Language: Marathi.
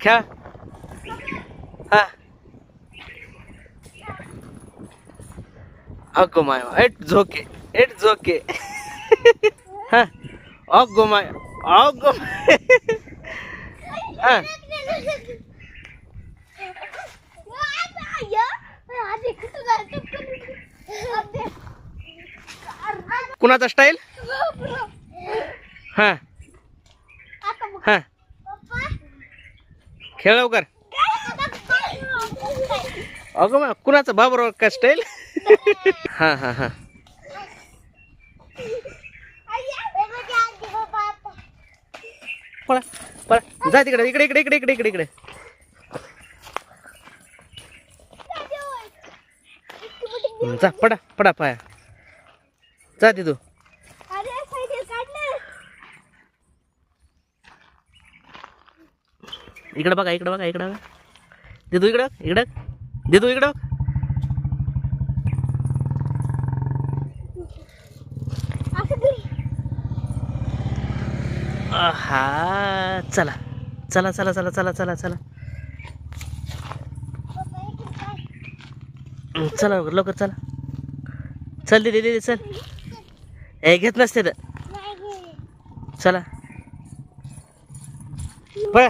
खेळा. हा अगो माय एट झोके एट झोके. हा अगो माय अगो हा कुणाचा स्टाईल. हा हा खेळ लवकर. अगं मग कुणाचा बाबर का स्टाईल. हा हा हा पळा पळा जा तिकडे इकडे इकडे इकडे इकडे इकडे इकडे. जा पडा पडा पाया जा तिथू. इकडे बघा इकडे बघा इकडे बघा दिदू इकडं इकडं दिदू इकडं. हा चला चला चला चला चला चला चला चला लवकर चला. चल दीदी दीदी चल. हे घेत नसते तर चला पळा.